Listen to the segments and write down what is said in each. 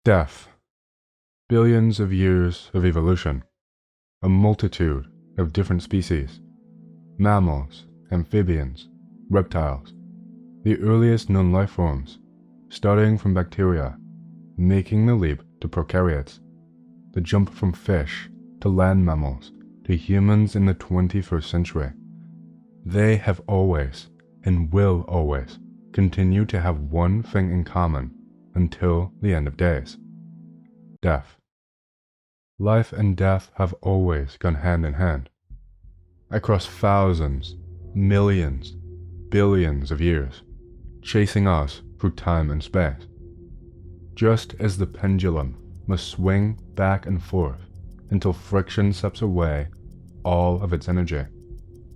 Death. Billions of years of evolution. A multitude of different species. Mammals, amphibians, reptiles. The earliest known life forms, starting from bacteria, making the leap to prokaryotes. The jump from fish to land mammals to humans in the 21st century. They have always, and will always, continue to have one thing in common until the end of days. Death. Life and death have always gone hand in hand. Across thousands, millions, billions of years, chasing us through time and space. Just as the pendulum must swing back and forth until friction sucks away all of its energy,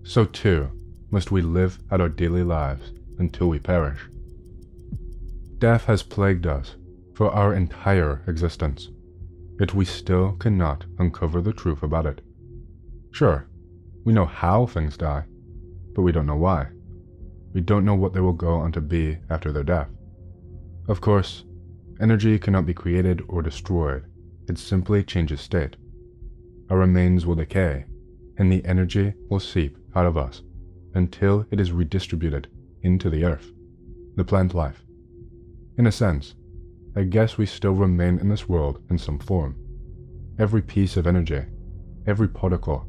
so too must we live out our daily lives until we perish. Death has plagued us for our entire existence, yet we still cannot uncover the truth about it. Sure, we know how things die, but we don't know why. We don't know what they will go on to be after their death. Of course, energy cannot be created or destroyed, it simply changes state. Our remains will decay, and the energy will seep out of us until it is redistributed into the earth, the plant life. In a sense, I guess we still remain in this world in some form. Every piece of energy, every particle,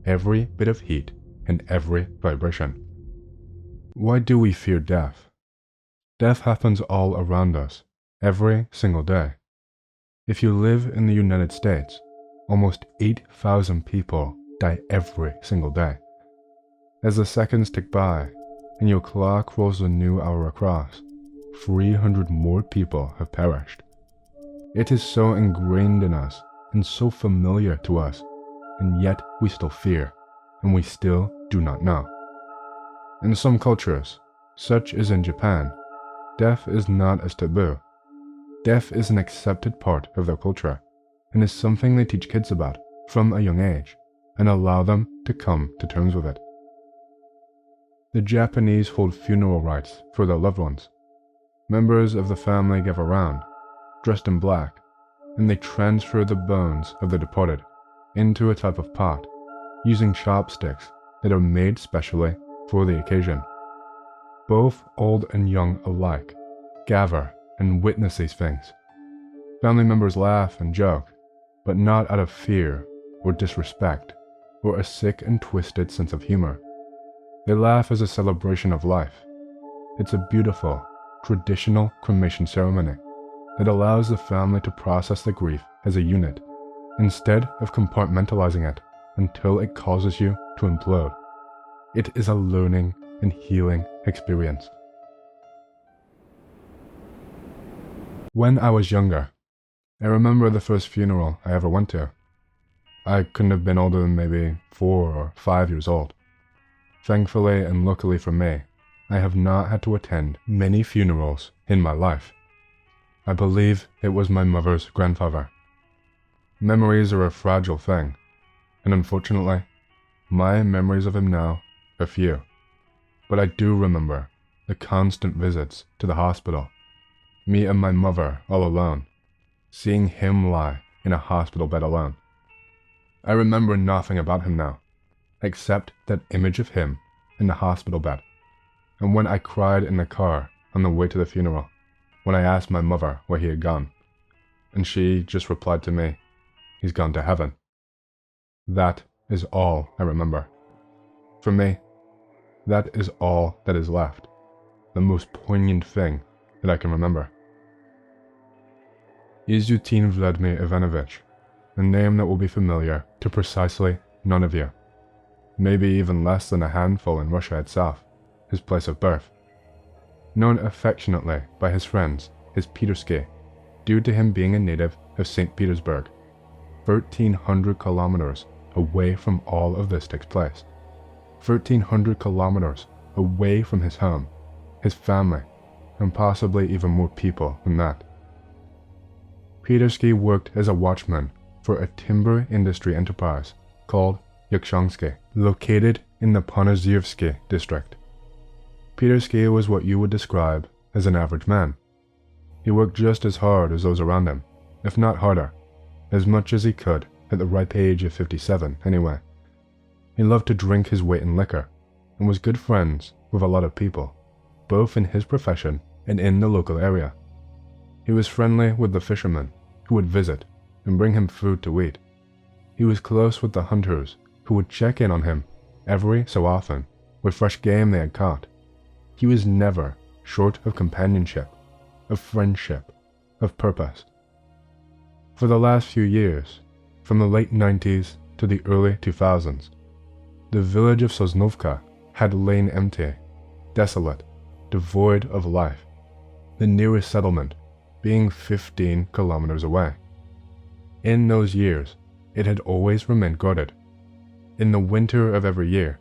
every bit of heat, and every vibration. Why do we fear death? Death happens all around us, every single day. If you live in the United States, almost 8,000 people die every single day. As the seconds tick by, and your clock rolls a new hour across, 300 more people have perished. It is so ingrained in us, and so familiar to us, and yet we still fear, and we still do not know. In some cultures, such as in Japan, death is not as taboo. Death is an accepted part of their culture, and is something they teach kids about from a young age, and allow them to come to terms with it. The Japanese hold funeral rites for their loved ones. Members of the family gather around, dressed in black, and they transfer the bones of the departed into a type of pot, using chopsticks that are made specially for the occasion. Both old and young alike gather and witness these things. Family members laugh and joke, but not out of fear or disrespect or a sick and twisted sense of humor. They laugh as a celebration of life. It's a beautiful, traditional cremation ceremony that allows the family to process the grief as a unit, instead of compartmentalizing it until it causes you to implode. It is a learning and healing experience. When I was younger, I remember the first funeral I ever went to. I couldn't have been older than maybe 4 or 5 years old. Thankfully and luckily for me, I have not had to attend many funerals in my life. I believe it was my mother's grandfather. Memories are a fragile thing, and unfortunately, my memories of him now are few. But I do remember the constant visits to the hospital, me and my mother all alone, seeing him lie in a hospital bed alone. I remember nothing about him now, except that image of him in the hospital bed, and when I cried in the car on the way to the funeral, when I asked my mother where he had gone, and she just replied to me, "He's gone to heaven." That is all I remember. For me, that is all that is left, the most poignant thing that I can remember. Yeysutin Vladimir Ivanovich, a name that will be familiar to precisely none of you. Maybe even less than a handful in Russia itself, his place of birth. Known affectionately by his friends as Petersky, due to him being a native of St. Petersburg. 1,300 kilometers away from all of this takes place. 1,300 kilometers away from his home, his family, and possibly even more people than that. Petersky worked as a watchman for a timber industry enterprise called Yeysutin, located in the Ponozhievsky district. Petersky was what you would describe as an average man. He worked just as hard as those around him, if not harder, as much as he could at the ripe age of 57 anyway. He loved to drink his weight in liquor and was good friends with a lot of people, both in his profession and in the local area. He was friendly with the fishermen who would visit and bring him food to eat. He was close with the hunters who would check in on him every so often with fresh game they had caught. He was never short of companionship, of friendship, of purpose. For the last few years, from the late 90s to the early 2000s, the village of Sosnovka had lain empty, desolate, devoid of life, the nearest settlement being 15 kilometers away. In those years, it had always remained guarded. In the winter of every year,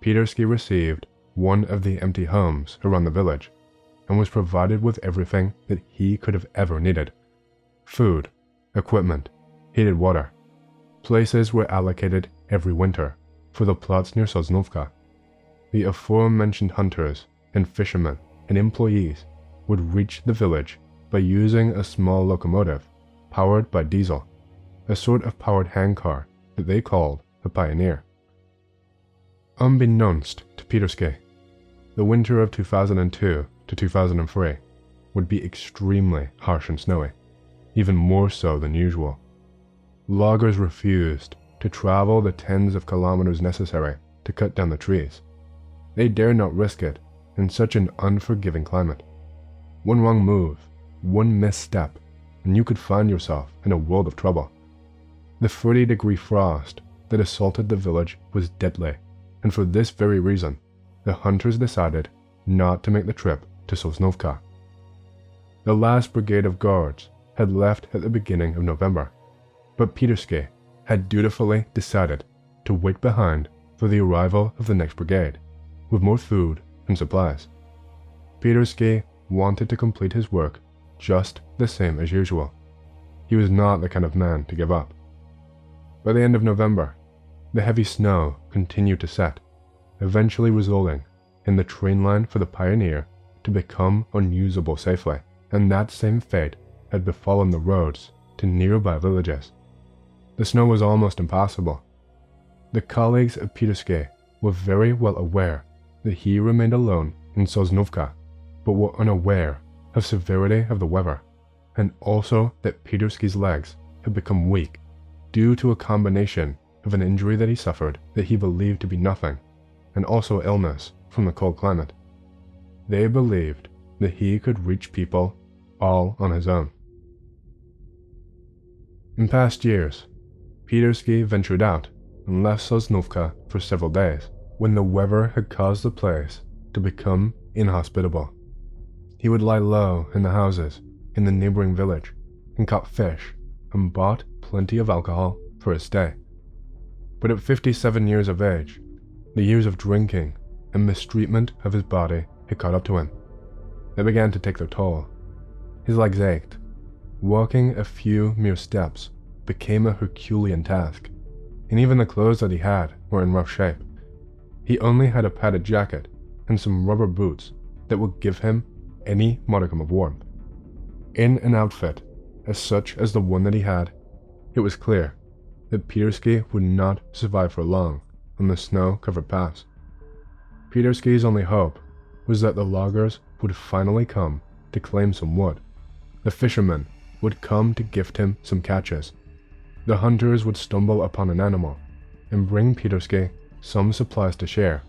Petersky received one of the empty homes around the village and was provided with everything that he could have ever needed. Food, equipment, heated water. Places were allocated every winter for the plots near Sosnovka. The aforementioned hunters and fishermen and employees would reach the village by using a small locomotive powered by diesel, a sort of powered handcar that they called the Pioneer. Unbeknownst to Petersky, the winter of 2002 to 2003 would be extremely harsh and snowy, even more so than usual. Loggers refused to travel the tens of kilometers necessary to cut down the trees. They dared not risk it in such an unforgiving climate. One wrong move, one misstep, and you could find yourself in a world of trouble. The 30-degree frost that assaulted the village was deadly, and for this very reason, the hunters decided not to make the trip to Sosnovka. The last brigade of guards had left at the beginning of November, but Petersky had dutifully decided to wait behind for the arrival of the next brigade, with more food and supplies. Petersky wanted to complete his work just the same as usual. He was not the kind of man to give up. By the end of November, the heavy snow continued to set, eventually resulting in the train line for the Pioneer to become unusable safely, and that same fate had befallen the roads to nearby villages. The snow was almost impassable. The colleagues of Petersky were very well aware that he remained alone in Sosnovka, but were unaware of severity of the weather, and also that Petersky's legs had become weak due to a combination of an injury that he suffered that he believed to be nothing, and also illness from the cold climate. They believed that he could reach people all on his own. In past years, Petersky ventured out and left Sosnovka for several days when the weather had caused the place to become inhospitable. He would lie low in the houses in the neighboring village and caught fish and bought plenty of alcohol for his stay. But at 57 years of age, the years of drinking and mistreatment of his body had caught up to him. They began to take their toll. His legs ached. Walking a few mere steps became a Herculean task, and even the clothes that he had were in rough shape. He only had a padded jacket and some rubber boots that would give him any modicum of warmth. In an outfit as such as the one that he had, it was clear that Petersky would not survive for long on the snow-covered paths. Petersky's only hope was that the loggers would finally come to claim some wood. The fishermen would come to gift him some catches. The hunters would stumble upon an animal and bring Petersky some supplies to share,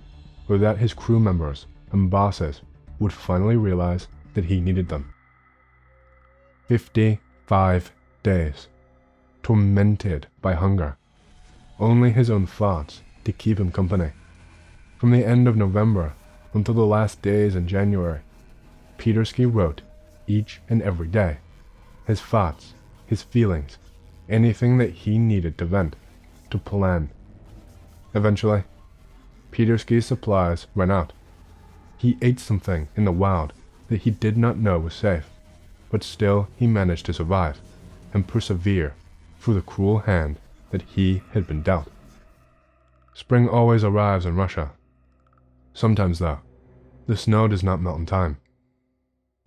or that his crew members and bosses would finally realize that he needed them. 55 days, tormented by hunger, only his own thoughts to keep him company. From the end of November until the last days in January, Petersky wrote each and every day, his thoughts, his feelings, anything that he needed to vent, to plan. Eventually, Petersky's supplies ran out. He ate something in the wild that he did not know was safe, but still he managed to survive and persevere through the cruel hand that he had been dealt. Spring always arrives in Russia. Sometimes, though, the snow does not melt in time.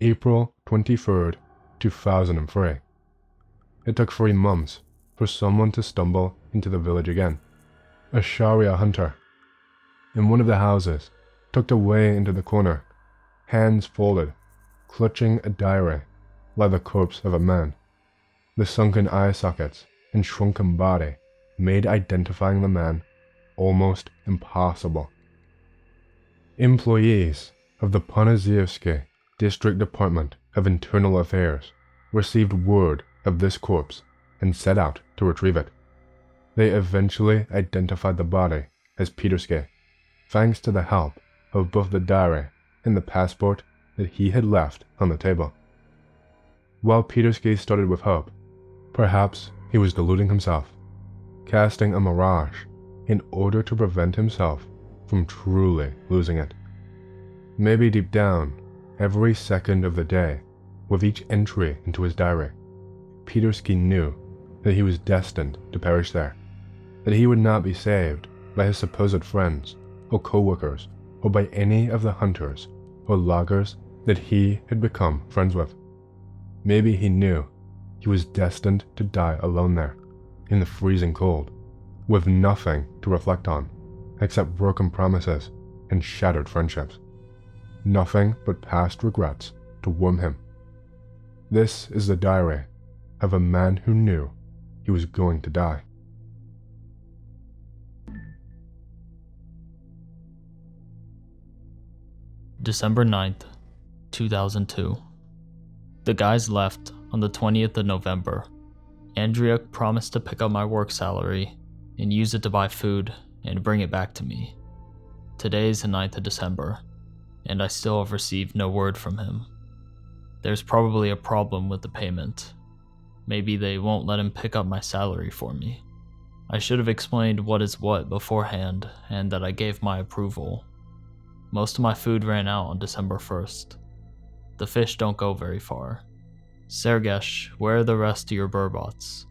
April 23rd, 2003. it took 3 months for someone to stumble into the village again. A Sharia hunter. In one of the houses, tucked away into the corner, hands folded, clutching a diary, lay the corpse of a man. The sunken eye sockets and shrunken body made identifying the man almost impossible. Employees of the Ponizievsky District Department of Internal Affairs received word of this corpse and set out to retrieve it. They eventually identified the body as Petersky, thanks to the help of both the diary and the passport that he had left on the table. While Petersky started with hope, perhaps he was deluding himself, casting a mirage in order to prevent himself from truly losing it. Maybe deep down, every second of the day, with each entry into his diary, Petersky knew that he was destined to perish there, that he would not be saved by his supposed friends or co-workers or by any of the hunters or loggers that he had become friends with. Maybe he knew he was destined to die alone there, in the freezing cold, with nothing to reflect on except broken promises and shattered friendships. Nothing but past regrets to warm him. This is the diary of a man who knew he was going to die. December 9th, 2002. The guys left on the 20th of November. Andrea promised to pick up my work salary and use it to buy food and bring it back to me. Today is the 9th of December, and I still have received no word from him. There's probably a problem with the payment. Maybe they won't let him pick up my salary for me. I should have explained what is what beforehand and that I gave my approval. Most of my food ran out on December 1st. The fish don't go very far. Sergesh, where are the rest of your burbots?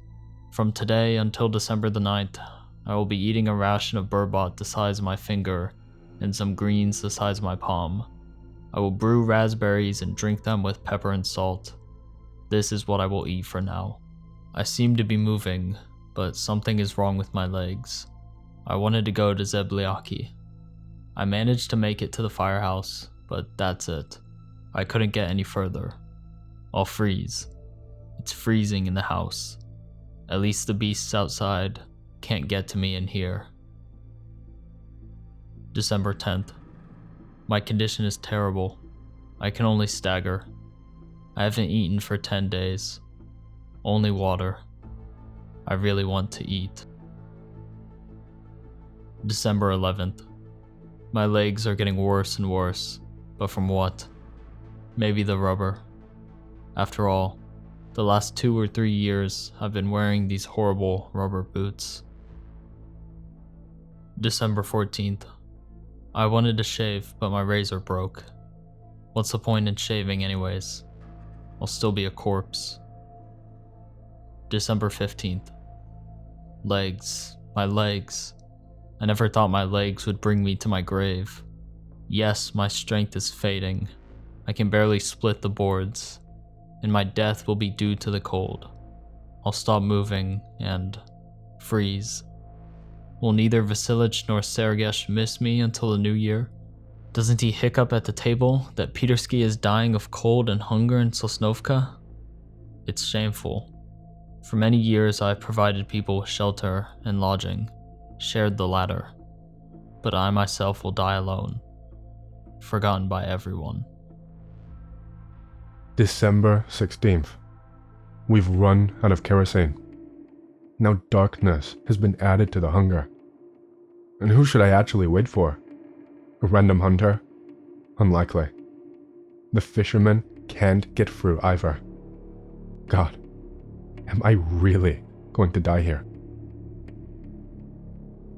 From today until December the 9th, I will be eating a ration of burbot the size of my finger and some greens the size of my palm. I will brew raspberries and drink them with pepper and salt. This is what I will eat for now. I seem to be moving, but something is wrong with my legs. I wanted to go to Zebliaki. I managed to make it to the firehouse, but that's it. I couldn't get any further. I'll freeze. It's freezing in the house. At least the beasts outside can't get to me in here. December 10th. My condition is terrible. I can only stagger. I haven't eaten for 10 days. Only water. I really want to eat. December 11th. My legs are getting worse and worse, but from what? Maybe the rubber. After all, the last 2 or 3 years I've been wearing these horrible rubber boots. December 14th. I wanted to shave, but my razor broke. What's the point in shaving anyways? I'll still be a corpse. December 15th. Legs. My legs. I never thought my legs would bring me to my grave. Yes, my strength is fading. I can barely split the boards, and my death will be due to the cold. I'll stop moving and freeze. Will neither Vasilich nor Sergesh miss me until the new year? Doesn't he hiccup at the table that Petersky is dying of cold and hunger in Sosnovka? It's shameful. For many years I've provided people with shelter and lodging, shared the latter. But I myself will die alone, forgotten by everyone. December 16th. We've run out of kerosene. Now darkness has been added to the hunger. And who should I actually wait for? A random hunter? Unlikely. The fishermen can't get through either. God, am I really going to die here?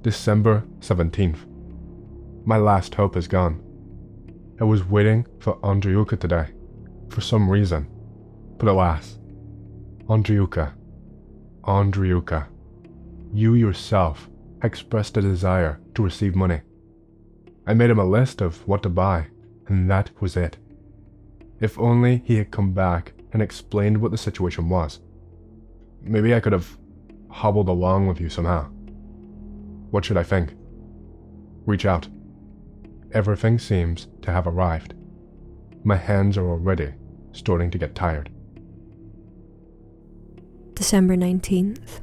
December 17th. My last hope is gone. I was waiting for Andriuka today, for some reason. But alas, Andriuka, you yourself expressed a desire to receive money. I made him a list of what to buy, and that was it. If only he had come back and explained what the situation was. Maybe I could have hobbled along with you somehow. What should I think? Reach out. Everything seems to have arrived. My hands are already starting to get tired. December 19th.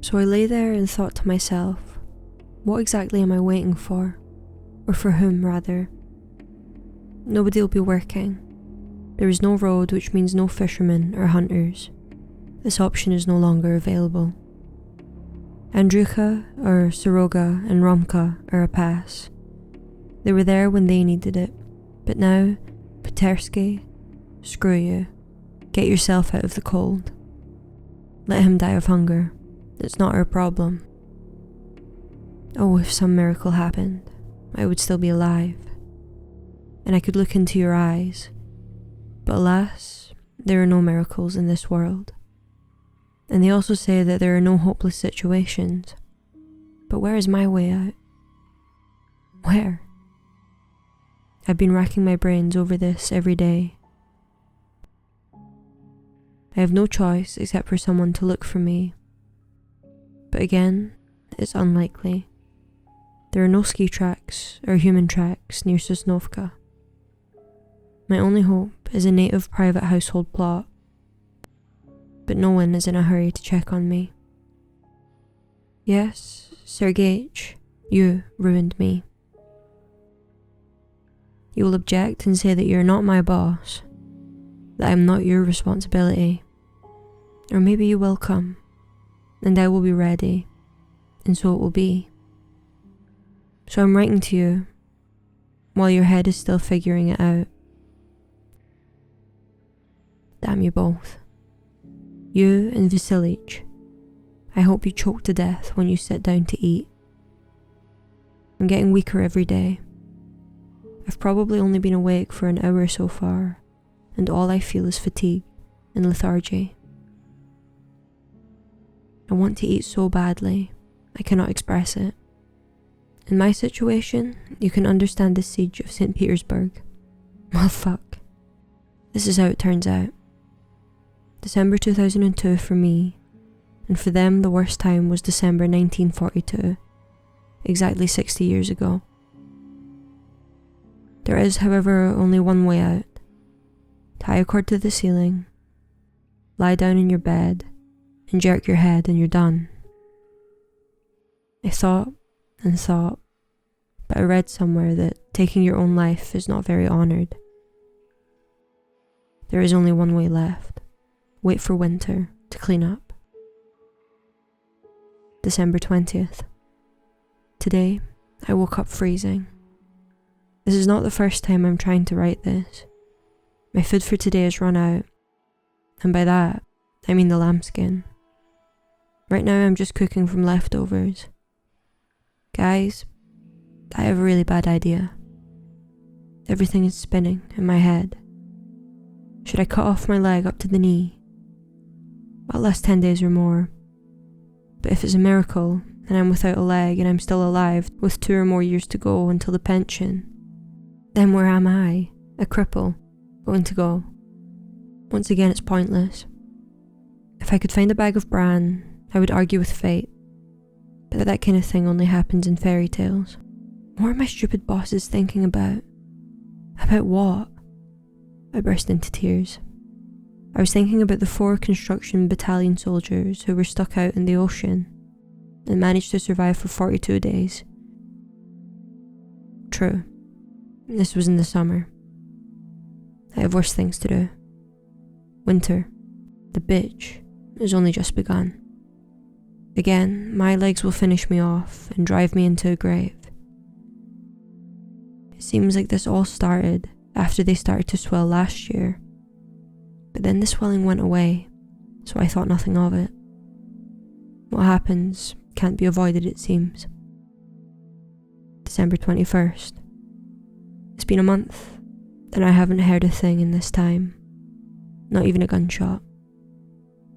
So I lay there and thought to myself, what exactly am I waiting for? Or for whom, rather? Nobody will be working. There is no road, which means no fishermen or hunters. This option is no longer available. Andrucha, or Soroga, and Romka are a pass. They were there when they needed it, but now, Petersky, screw you. Get yourself out of the cold. Let him die of hunger. It's not our problem. Oh, if some miracle happened, I would still be alive. And I could look into your eyes. But alas, there are no miracles in this world. And they also say that there are no hopeless situations. But where is my way out? Where? I've been racking my brains over this every day. I have no choice except for someone to look for me. But again, it's unlikely. There are no ski tracks or human tracks near Sosnovka. My only hope is a native private household plot. But no one is in a hurry to check on me. Yes, Sergeich, you ruined me. You will object and say that you're not my boss, that I'm not your responsibility. Or maybe you will come, and I will be ready, and so it will be. So I'm writing to you, while your head is still figuring it out. Damn you both. You and Vasilich. I hope you choke to death when you sit down to eat. I'm getting weaker every day. I've probably only been awake for an hour so far, and all I feel is fatigue and lethargy. I want to eat so badly, I cannot express it. In my situation, you can understand the siege of St. Petersburg. Well, fuck. This is how it turns out. December 2002 for me, and for them the worst time was December 1942, exactly 60 years ago. There is, however, only one way out. Tie a cord to the ceiling, lie down in your bed, and jerk your head and you're done. I thought and thought, but I read somewhere that taking your own life is not very honoured. There is only one way left. Wait for winter to clean up. December 20th. Today, I woke up freezing. This is not the first time I'm trying to write this. My food for today has run out, and by that, I mean the lambskin. Right now I'm just cooking from leftovers. Guys, I have a really bad idea. Everything is spinning in my head. Should I cut off my leg up to the knee? I'll last 10 days or more. But if it's a miracle, and I'm without a leg and I'm still alive with 2 or more years to go until the pension, then where am I, a cripple, going to go? Once again, it's pointless. If I could find a bag of bran, I would argue with fate. But that kind of thing only happens in fairy tales. What are my stupid bosses thinking about? About what? I burst into tears. I was thinking about the 4 construction battalion soldiers who were stuck out in the ocean and managed to survive for 42 days. True. This was in the summer. I have worse things to do. Winter, the bitch, has only just begun. Again, my legs will finish me off and drive me into a grave. It seems like this all started after they started to swell last year. But then the swelling went away, so I thought nothing of it. What happens can't be avoided, it seems. December 21st. It's been a month, and I haven't heard a thing in this time. Not even a gunshot.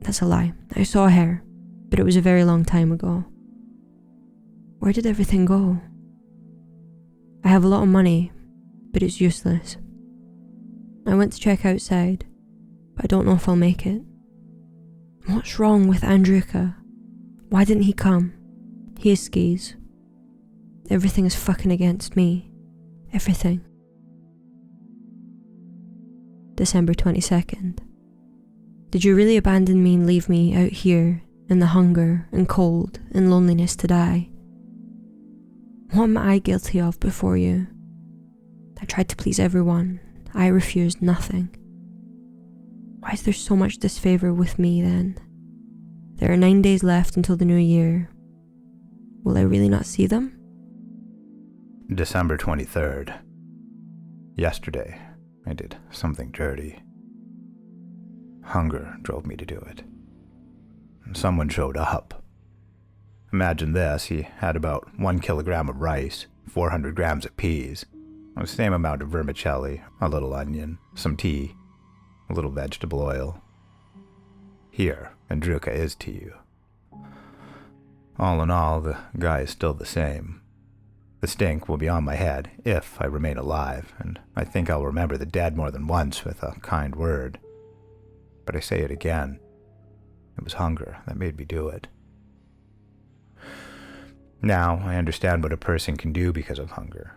That's a lie. I saw a hare, but it was a very long time ago. Where did everything go? I have a lot of money, but it's useless. I went to check outside, but I don't know if I'll make it. What's wrong with Andruka? Why didn't he come? He has skis. Everything is fucking against me. Everything. December 22nd. Did you really abandon me and leave me out here in the hunger and cold and loneliness to die? What am I guilty of before you? I tried to please everyone. I refused nothing. Why is there so much disfavour with me then? There are 9 days left until the new year. Will I really not see them? December 23rd. Yesterday, I did something dirty. Hunger drove me to do it. And someone showed up. Imagine this, he had about 1 kilogram of rice, 400 grams of peas, the same amount of vermicelli, a little onion, some tea, a little vegetable oil. Here, Andruka is to you. All in all, the guy is still the same. The stink will be on my head if I remain alive, and I think I'll remember the dead more than once with a kind word. But I say it again. It was hunger that made me do it. Now I understand what a person can do because of hunger.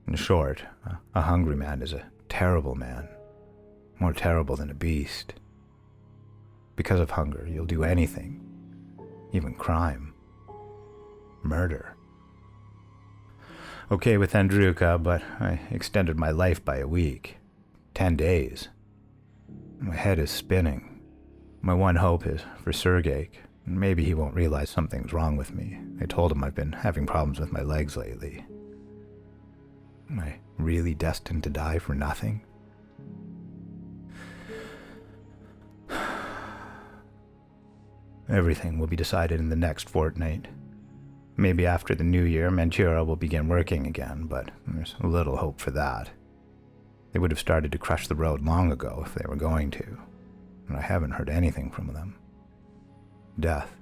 In short, a hungry man is a terrible man, more terrible than a beast. Because of hunger, you'll do anything, even crime, murder. Okay with Andruka, but I extended my life by a week, 10 days. My head is spinning. My one hope is for Sergei. Maybe he won't realize something's wrong with me. I told him I've been having problems with my legs lately. Am I really destined to die for nothing? Everything will be decided in the next fortnight. Maybe after the new year, Mantura will begin working again, but there's little hope for that. They would have started to crush the road long ago if they were going to, and I haven't heard anything from them. Death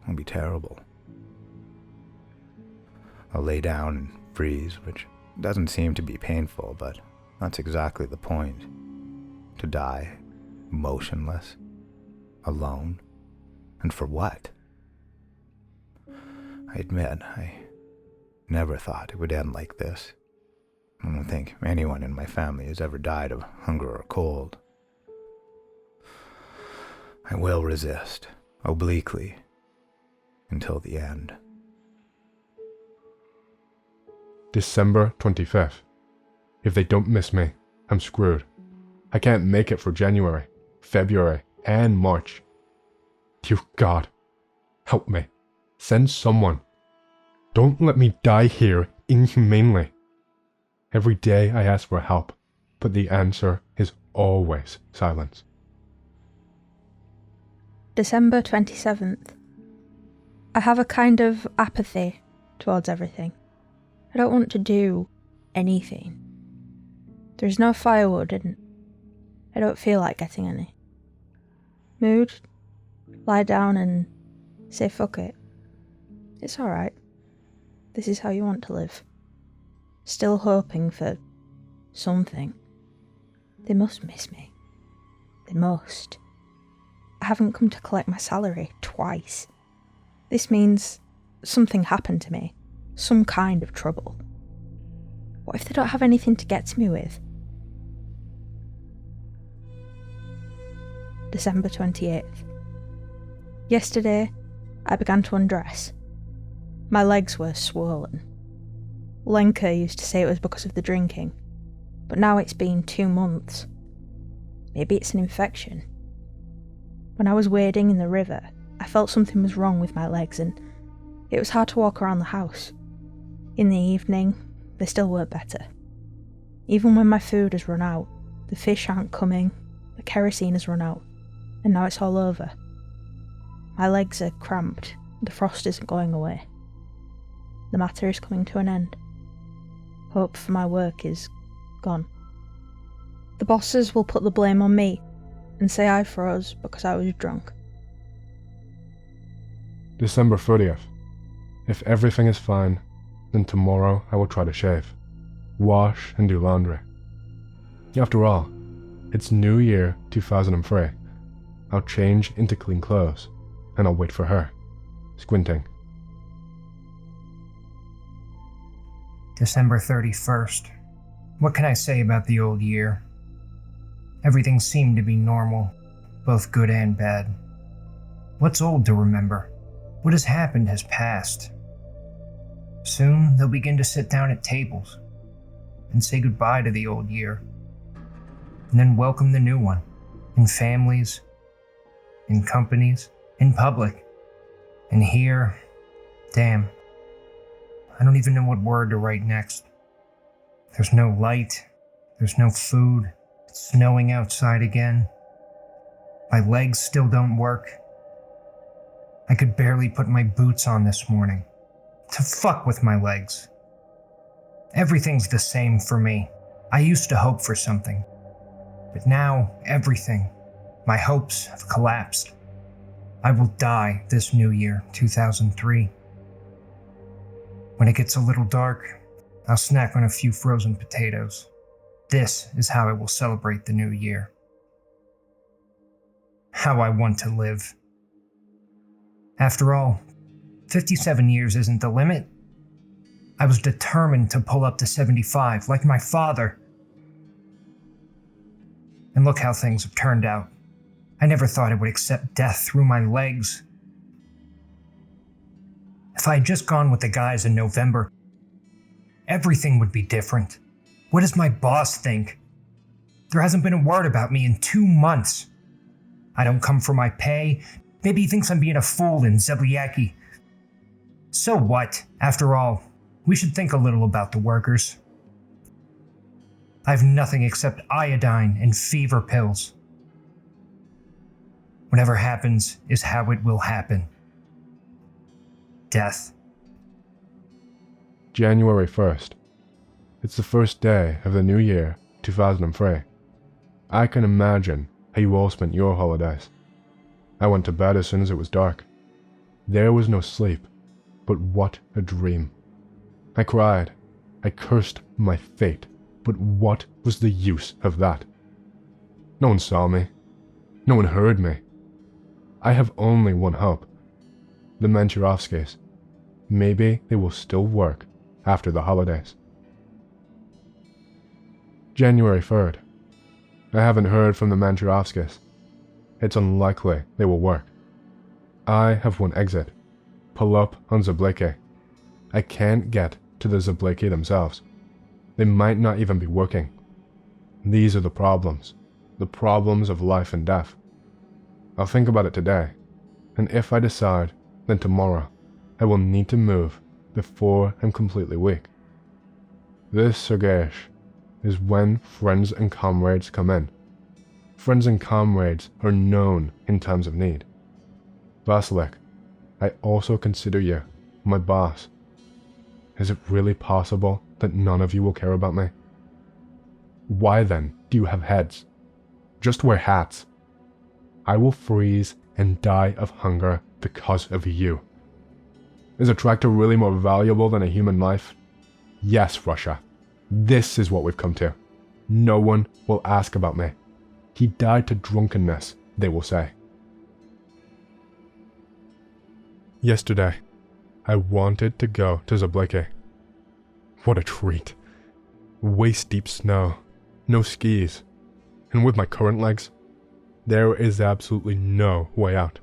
will be terrible. I'll lay down and freeze, which doesn't seem to be painful, but that's exactly the point. To die, motionless, alone, and for what? I admit, I never thought it would end like this. I don't think anyone in my family has ever died of hunger or cold. I will resist, obliquely, until the end. December 25th. If they don't miss me, I'm screwed. I can't make it for January, February, and March. Dear God, help me. Send someone. Don't let me die here inhumanely. Every day I ask for help, but the answer is always silence. December 27th. I have a kind of apathy towards everything. I don't want to do anything. There's no firewood and I don't feel like getting any. Mood? Lie down and say fuck it. It's alright. This is how you want to live. Still hoping for something. They must miss me. They must. I haven't come to collect my salary twice. This means something happened to me. Some kind of trouble. What if they don't have anything to get to me with? December 28th. Yesterday, I began to undress. My legs were swollen. Lenka used to say it was because of the drinking, but now it's been 2 months. Maybe it's an infection. When I was wading in the river, I felt something was wrong with my legs and it was hard to walk around the house. In the evening, they still weren't better. Even when my food has run out, the fish aren't coming, the kerosene has run out, and now it's all over. My legs are cramped, the frost isn't going away. The matter is coming to an end. Hope for my work is gone. The bosses will put the blame on me and say I froze because I was drunk. December 30th. If everything is fine, then tomorrow I will try to shave, wash and do laundry. After all, it's New Year 2003. I'll change into clean clothes, and I'll wait for her, squinting. December 31st. What can I say about the old year? Everything seemed to be normal, both good and bad. What's old to remember? What has happened has passed. Soon they'll begin to sit down at tables and say goodbye to the old year, and then welcome the new one, in families, in companies, in public, and here, damn, I don't even know what word to write next. There's no light, there's no food, it's snowing outside again. My legs still don't work. I could barely put my boots on this morning. To fuck with my legs. Everything's the same for me. I used to hope for something. But now, everything, my hopes have collapsed. I will die this new year, 2003. When it gets a little dark, I'll snack on a few frozen potatoes. This is how I will celebrate the new year. How I want to live. After all, 57 years isn't the limit. I was determined to pull up to 75, like my father. And look how things have turned out. I never thought I would accept death through my legs. If I had just gone with the guys in November, everything would be different. What does my boss think? There hasn't been a word about me in 2 months. I don't come for my pay. Maybe he thinks I'm being a fool in Zebliaki. So what? After all, we should think a little about the workers. I have nothing except iodine and fever pills. Whatever happens is how it will happen. Death. January 1st. It's the first day of the new year, 2003. I can imagine how you all spent your holidays. I went to bed as soon as it was dark. There was no sleep, but what a dream. I cried. I cursed my fate, but what was the use of that? No one saw me. No one heard me. I have only one hope. The Mencherovskys. Maybe they will still work after the holidays. January 3rd. I haven't heard from the Mencherovskys. It's unlikely they will work. I have one exit. Pull up on Zabliki. I can't get to the Zabliki themselves. They might not even be working. These are the problems of life and death. I'll think about it today, and if I decide, then tomorrow, I will need to move before I'm completely weak. This, Sergej, is when friends and comrades come in. Friends and comrades are known in times of need. Vasilik, I also consider you my boss. Is it really possible that none of you will care about me? Why then do you have heads? Just wear hats. I will freeze and die of hunger because of you. Is a tractor really more valuable than a human life? Yes, Russia. This is what we've come to. No one will ask about me. He died to drunkenness, they will say. Yesterday, I wanted to go to Zabliki. What a treat. Waist-deep snow, no skis, and with my current legs, there is absolutely no way out.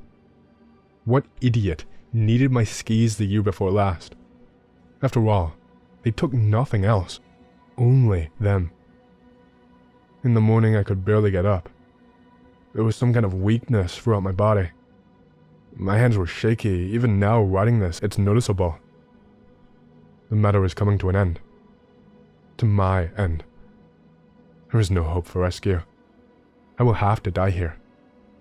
What idiot needed my skis the year before last? After all, they took nothing else, only them. In the morning I could barely get up. There was some kind of weakness throughout my body. My hands were shaky. Even now, writing this, it's noticeable. The matter is coming to an end. To my end. There is no hope for rescue. I will have to die here.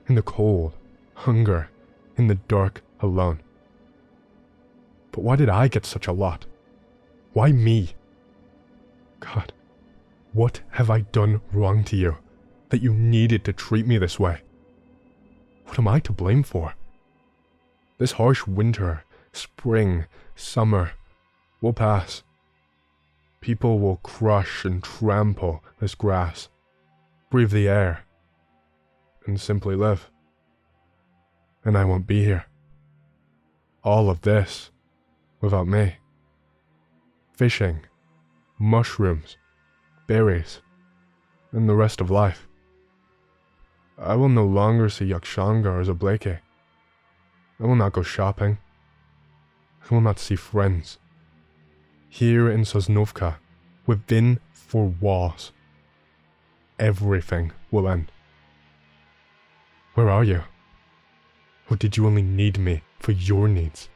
In the cold, hunger, in the dark, alone. But why did I get such a lot? Why me? God, what have I done wrong to you, that you needed to treat me this way? What am I to blame for? This harsh winter, spring, summer will pass. People will crush and trample this grass, breathe the air, and simply live. and I won't be here. All of this without me. Fishing, mushrooms, berries, and the rest of life. I will no longer see Yakshanga as a Blakey. I will not go shopping. I will not see friends. Here in Sosnovka, within 4 walls, everything will end. Where are you? Or did you only need me for your needs?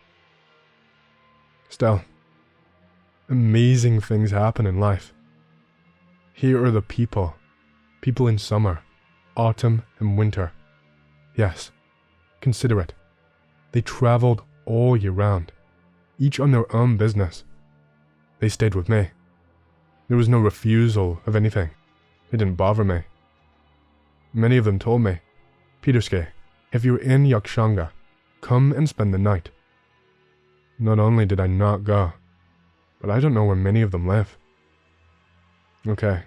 Still, amazing things happen in life. Here are the people in summer, autumn and winter. Yes, consider it. They traveled all year round, each on their own business. They stayed with me. There was no refusal of anything. It didn't bother me. Many of them told me, Petersky, if you're in Yakshanga, come and spend the night. Not only did I not go, but I don't know where many of them live. Okay,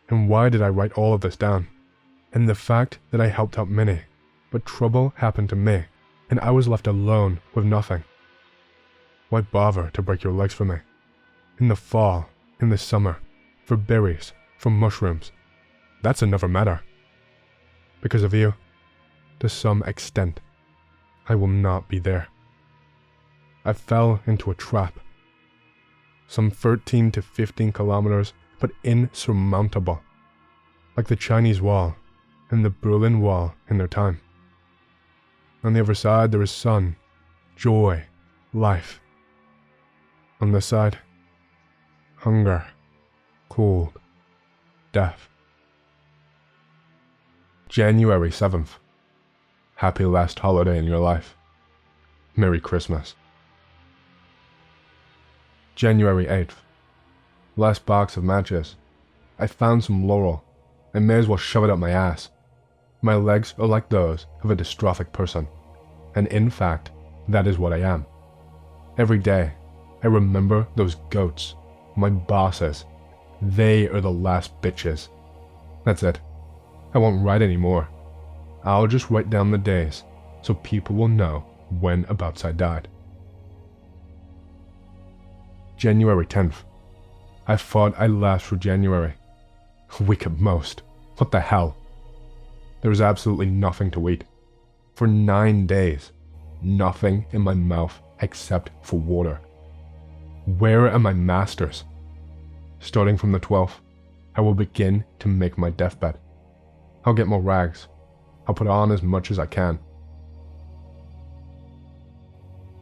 and why did I write all of this down? And the fact that I helped out many, but trouble happened to me, and I was left alone with nothing. Why bother to break your legs for me? In the fall, in the summer, for berries, for mushrooms. That's another matter. Because of you, to some extent, I will not be there. I fell into a trap. Some 13 to 15 kilometers, but insurmountable. Like the Chinese Wall and the Berlin Wall in their time. On the other side there is sun, joy, life. On this side, hunger, cold, death. January 7th. Happy last holiday in your life. Merry Christmas. January 8th. Last box of matches. I found some laurel. I may as well shove it up my ass. My legs are like those of a dystrophic person. And in fact, that is what I am. Every day, I remember those goats, my bosses. They are the last bitches. That's it. I won't write anymore. I'll just write down the days so people will know when abouts I died. January 10th. I thought I'd last through January. A week at most. What the hell? There was absolutely nothing to eat. For 9 days, nothing in my mouth except for water. Where are my masters? Starting from the 12th, I will begin to make my deathbed. I'll get more rags. I'll put on as much as I can.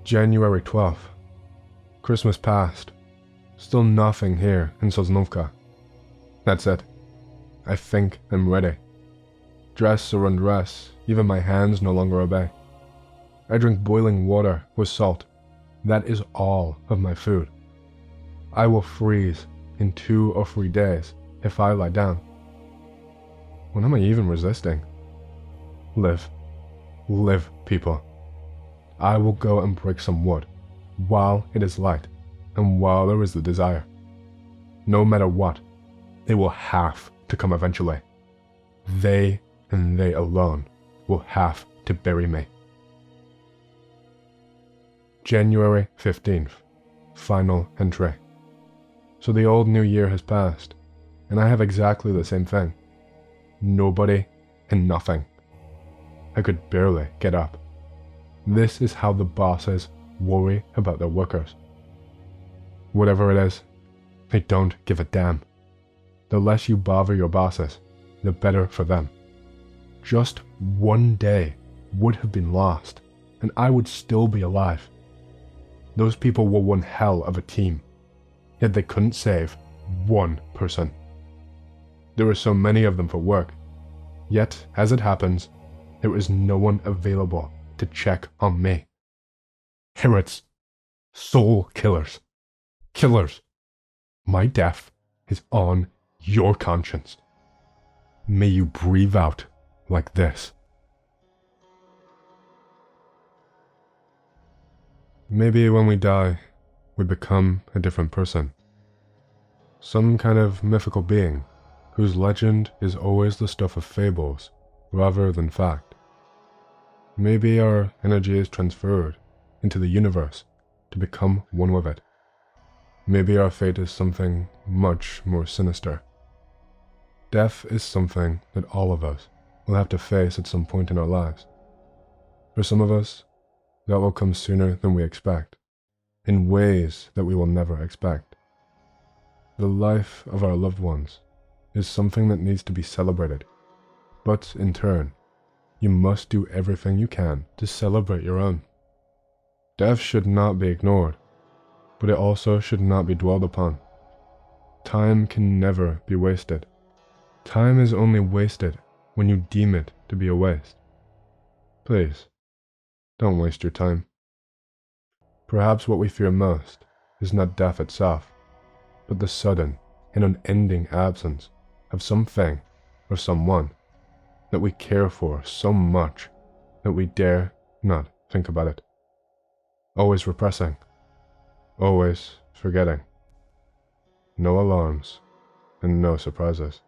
January 12th. Christmas passed. Still nothing here in Sosnovka. That's it. I think I'm ready. Dress or undress, even my hands no longer obey. I drink boiling water with salt. That is all of my food. I will freeze in 2 or 3 days if I lie down. What am I even resisting? Live. Live, people. I will go and break some wood while it is light and while there is the desire. No matter what, they will have to come eventually. They and they alone will have to bury me. January 15th. Final entry. So the old new year has passed, and I have exactly the same thing. Nobody and nothing. I could barely get up. This is how the bosses worry about their workers. Whatever it is, they don't give a damn. The less you bother your bosses, the better for them. Just 1 day would have been lost, and I would still be alive. Those people were one hell of a team, yet they couldn't save 1 person. There were so many of them for work, yet, as it happens, there is no one available to check on me. Herods, soul killers, killers. My death is on your conscience. May you breathe out like this. Maybe when we die, we become a different person. Some kind of mythical being whose legend is always the stuff of fables rather than fact. Maybe our energy is transferred into the universe to become one with it. Maybe our fate is something much more sinister. Death is something that all of us will have to face at some point in our lives. For some of us, that will come sooner than we expect, in ways that we will never expect. The life of our loved ones is something that needs to be celebrated, but in turn, you must do everything you can to celebrate your own. Death should not be ignored, but it also should not be dwelled upon. Time can never be wasted. Time is only wasted when you deem it to be a waste. Please, don't waste your time. Perhaps what we fear most is not death itself, but the sudden and unending absence of something or someone that we care for so much that we dare not think about it. Always repressing, always forgetting. No alarms and no surprises.